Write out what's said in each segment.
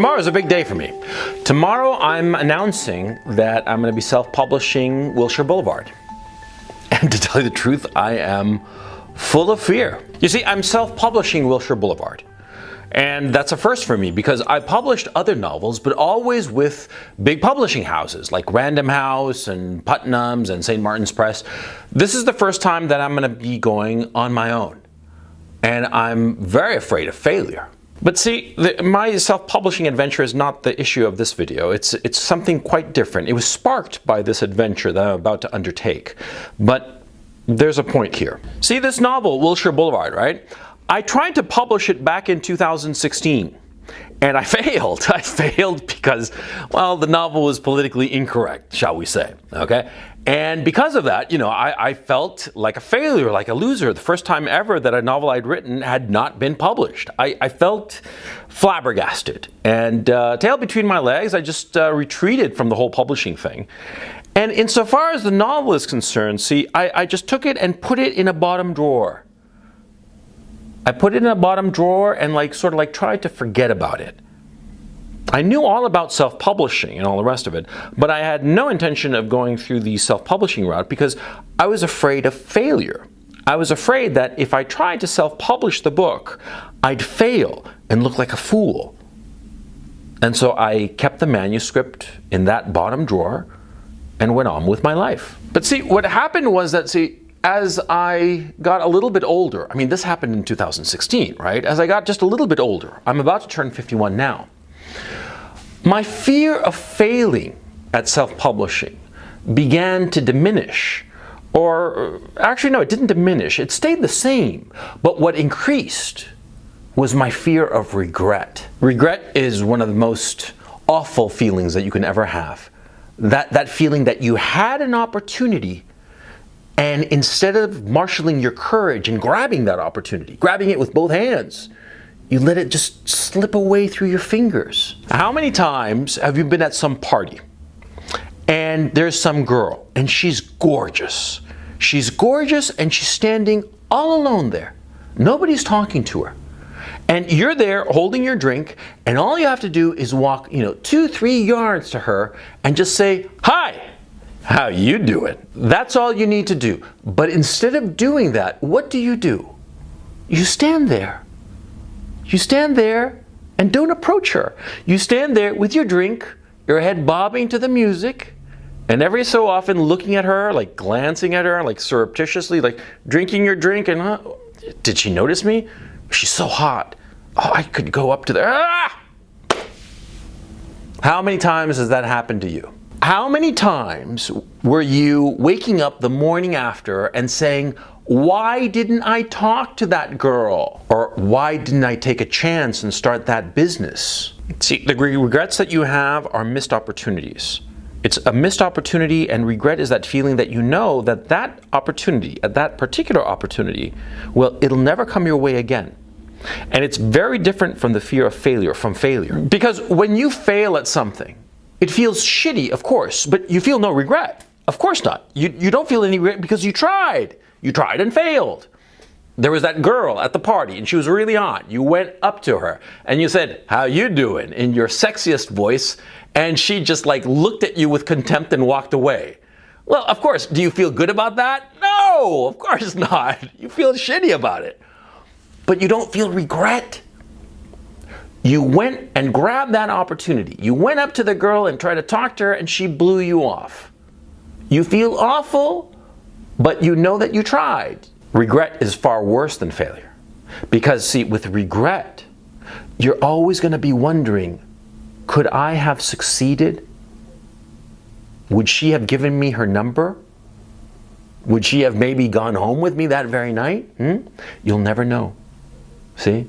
Tomorrow is a big day for me. Tomorrow I'm announcing that I'm going to be self-publishing Wilshire Boulevard. And to tell you the truth, I am full of fear. You see, I'm self-publishing Wilshire Boulevard. And that's a first for me because I published other novels, but always with big publishing houses like Random House and Putnam's and St. Martin's Press. This is the first time that I'm going to be going on my own. And I'm very afraid of failure. But see, my self-publishing adventure is not the issue of this video. It's something quite different. It was sparked by this adventure that I'm about to undertake. But there's a point here. See this novel, Wilshire Boulevard, right? I tried to publish it back in 2016, and I failed. I failed because, well, the novel was politically incorrect, shall we say, okay? And because of that, you know, I felt like a failure, like a loser. The first time ever that a novel I'd written had not been published. I felt flabbergasted. And tail between my legs, I just retreated from the whole publishing thing. And insofar as the novel is concerned, see, I just took it and put it in a bottom drawer. I put it in a bottom drawer and sort of tried to forget about it. I knew all about self-publishing and all the rest of it, but I had no intention of going through the self-publishing route because I was afraid of failure. I was afraid that if I tried to self-publish the book, I'd fail and look like a fool. And so I kept the manuscript in that bottom drawer and went on with my life. But see, what happened was that, as I got a little bit older, I mean, this happened in 2016, right? As I got just a little bit older, I'm about to turn 51 now. My fear of failing at self-publishing began to diminish. Or actually, no, it didn't diminish. It stayed the same. But what increased was my fear of regret. Regret is one of the most awful feelings that you can ever have. That feeling that you had an opportunity, and instead of marshaling your courage and grabbing that opportunity, grabbing it with both hands, you let it just slip away through your fingers. How many times have you been at some party and there's some girl and she's gorgeous? She's gorgeous and she's standing all alone there. Nobody's talking to her. And you're there holding your drink, and all you have to do is walk, 2-3 yards to her and just say, "Hi, how you doing?" That's all you need to do. But instead of doing that, what do? You stand there. You stand there and don't approach her. You stand there with your drink, your head bobbing to the music, and every so often looking at her, glancing at her, surreptitiously, drinking your drink, and did she notice me? She's so hot. Oh, I could go up to there. Ah! How many times has that happened to you? How many times were you waking up the morning after and saying, "Why didn't I talk to that girl?" Or "Why didn't I take a chance and start that business?" See, the regrets that you have are missed opportunities. It's a missed opportunity, and regret is that feeling that you know that opportunity, that particular opportunity, well, it'll never come your way again. And it's very different from the fear of failure, Because when you fail at something, it feels shitty, of course, but you feel no regret. Of course not. You don't feel any regret because you tried. You tried and failed. There was that girl at the party and she was really hot. You went up to her and you said, "How you doing?" in your sexiest voice, and she just looked at you with contempt and walked away. Well, of course, do you feel good about that? No, of course not. You feel shitty about it. But you don't feel regret. You went and grabbed that opportunity. You went up to the girl and tried to talk to her and she blew you off. You feel awful, but you know that you tried. Regret is far worse than failure. Because see, with regret, you're always going to be wondering, could I have succeeded? Would she have given me her number? Would she have maybe gone home with me that very night? You'll never know. See?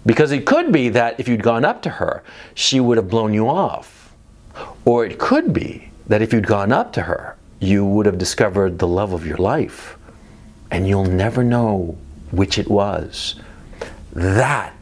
Because it could be that if you'd gone up to her, she would have blown you off. Or it could be that if you'd gone up to her, you would have discovered the love of your life. And you'll never know which it was. That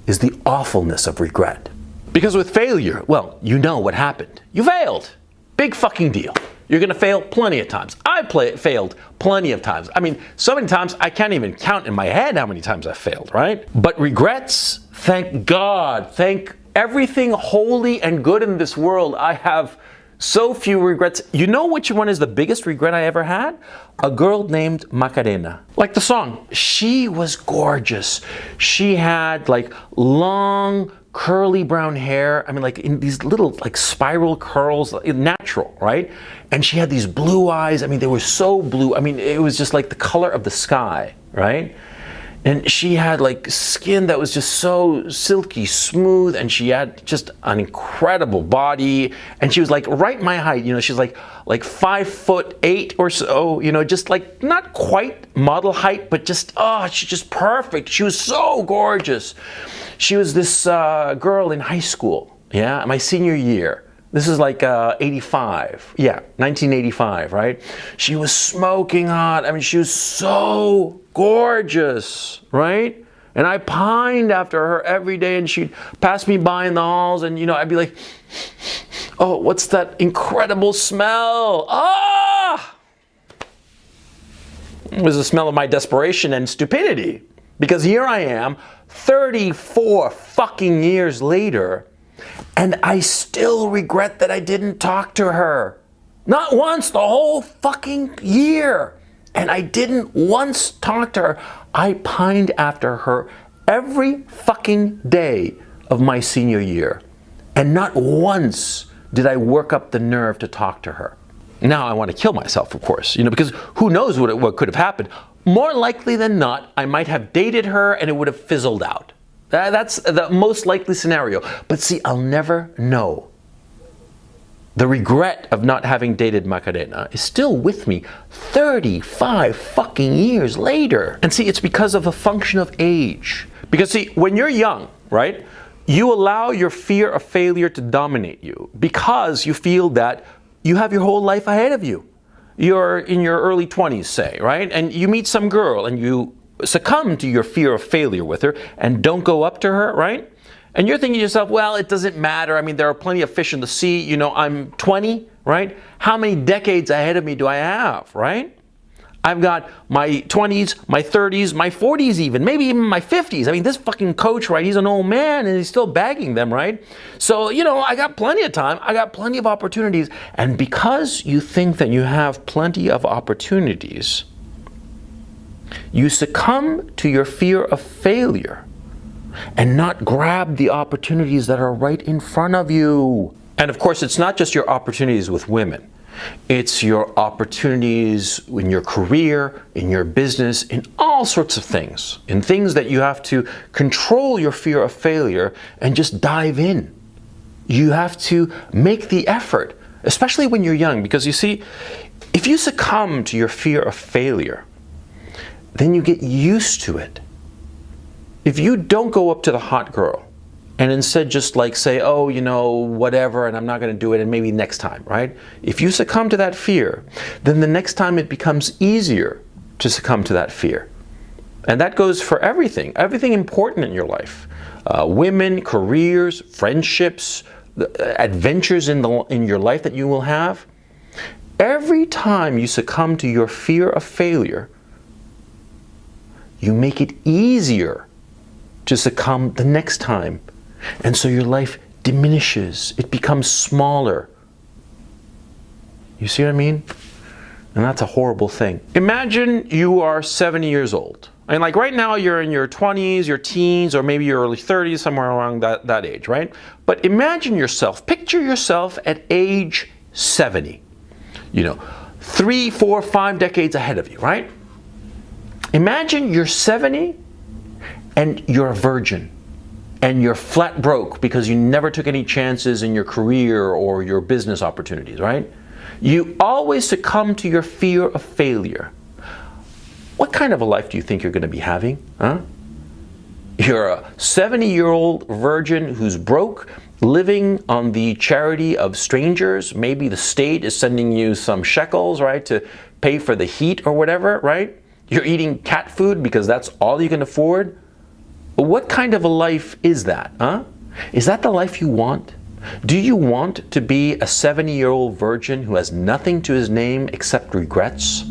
is the awfulness of regret. Because with failure, well, you know what happened. You failed. Big fucking deal. You're going to fail plenty of times. I've failed plenty of times. I mean, so many times I can't even count in my head how many times I've failed, right? But regrets, thank God, thank everything holy and good in this world, I have so few regrets. You know which one is the biggest regret I ever had? A girl named Macarena. Like the song. She was gorgeous. She had like long, curly brown hair. I mean, like in these little like spiral curls, natural, right? And she had these blue eyes. I mean, they were so blue. I mean, it was just like the color of the sky, right? And she had like skin that was just so silky smooth, and she had just an incredible body, and she was like right my height, you know, she's like 5'8" or so, you know, just like not quite model height, but just, oh, she's just perfect. She was so gorgeous. She was this girl in high school, yeah, my senior year. This is like 85, yeah, 1985, right? She was smoking hot. I mean, she was so gorgeous, right? And I pined after her every day, and she'd pass me by in the halls, and, you know, I'd be like, oh, what's that incredible smell? Ah! It was the smell of my desperation and stupidity. Because here I am, 34 fucking years later, and I still regret that I didn't talk to her. Not once, the whole fucking year. And I didn't once talk to her. I pined after her every fucking day of my senior year. And not once did I work up the nerve to talk to her. Now I want to kill myself, of course, you know, because who knows what could have happened. More likely than not, I might have dated her and it would have fizzled out. That's the most likely scenario. But see, I'll never know. The regret of not having dated Macarena is still with me 35 fucking years later. And see, it's because of a function of age. Because see, when you're young, right, you allow your fear of failure to dominate you because you feel that you have your whole life ahead of you. You're in your early 20s, say, right? And you meet some girl and you succumb to your fear of failure with her and don't go up to her, right? And you're thinking to yourself, well, it doesn't matter. I mean, there are plenty of fish in the sea. You know, I'm 20, right? How many decades ahead of me do I have, right? I've got my 20s, my 30s, my 40s even, maybe even my 50s. I mean, this fucking coach, right, he's an old man and he's still bagging them, right? So, you know, I got plenty of time. I got plenty of opportunities. And because you think that you have plenty of opportunities, you succumb to your fear of failure and not grab the opportunities that are right in front of you. And of course, it's not just your opportunities with women. It's your opportunities in your career, in your business, in all sorts of things. In things that you have to control your fear of failure and just dive in. You have to make the effort, especially when you're young, because you see, if you succumb to your fear of failure, then you get used to it. If you don't go up to the hot girl and instead just like say, oh, you know, whatever, and I'm not going to do it, and maybe next time, right? If you succumb to that fear, then the next time it becomes easier to succumb to that fear. And that goes for everything important in your life. Women, careers, friendships, adventures in your life that you will have. Every time you succumb to your fear of failure, you make it easier to succumb the next time. And so your life diminishes. It becomes smaller. You see what I mean? And that's a horrible thing. Imagine you are 70 years old. And like right now you're in your 20s, your teens, or maybe your early 30s, somewhere around that age, right? But imagine yourself, picture yourself at age 70. You know, 3, 4, 5 decades ahead of you, right? Imagine you're 70 and you're a virgin and you're flat broke because you never took any chances in your career or your business opportunities, right? You always succumb to your fear of failure. What kind of a life do you think you're going to be having? Huh? You're a 70-year-old virgin who's broke, living on the charity of strangers. Maybe the state is sending you some shekels, right, to pay for the heat or whatever, right? You're eating cat food because that's all you can afford. What kind of a life is that, huh? Is that the life you want? Do you want to be a 70-year-old virgin who has nothing to his name except regrets?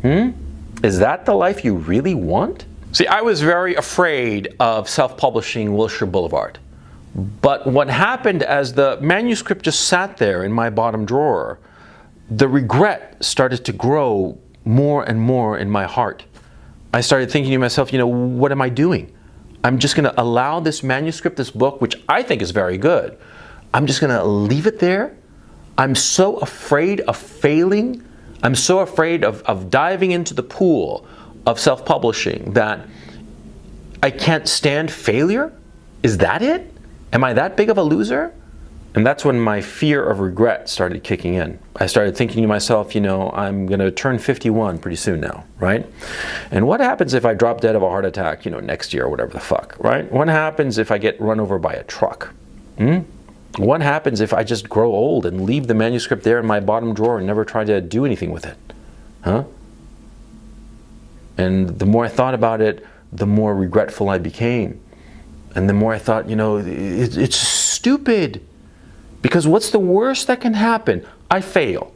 Is that the life you really want? See, I was very afraid of self-publishing Wilshire Boulevard. But what happened as the manuscript just sat there in my bottom drawer, the regret started to grow more and more in my heart. I started thinking to myself, what am I doing? I'm just going to allow this manuscript, this book, which I think is very good, I'm just going to leave it there. I'm so afraid of failing. I'm so afraid of diving into the pool of self-publishing that I can't stand failure. Is that it? Am I that big of a loser? And that's when my fear of regret started kicking in. I started thinking to myself, I'm going to turn 51 pretty soon now, right? And what happens if I drop dead of a heart attack, next year or whatever the fuck, right? What happens if I get run over by a truck? What happens if I just grow old and leave the manuscript there in my bottom drawer and never try to do anything with it? And the more I thought about it, the more regretful I became. And the more I thought, it's stupid. Because what's the worst that can happen? I fail.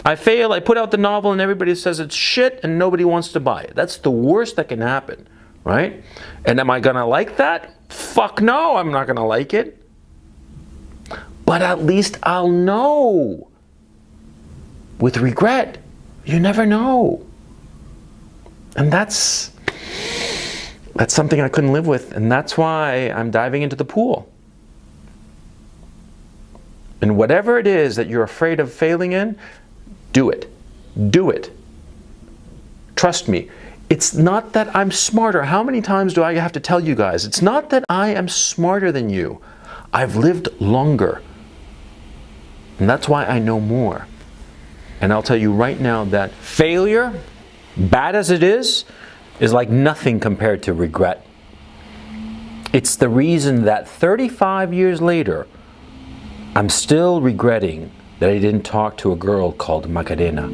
I put out the novel and everybody says it's shit and nobody wants to buy it. That's the worst that can happen, right? And am I gonna like that? Fuck no, I'm not gonna like it. But at least I'll know. With regret, you never know. And that's something I couldn't live with, and that's why I'm diving into the pool. And whatever it is that you're afraid of failing in, do it. Do it. Trust me. It's not that I'm smarter. How many times do I have to tell you guys? It's not that I am smarter than you. I've lived longer. And that's why I know more. And I'll tell you right now that failure, bad as it is like nothing compared to regret. It's the reason that 35 years later, I'm still regretting that I didn't talk to a girl called Macarena.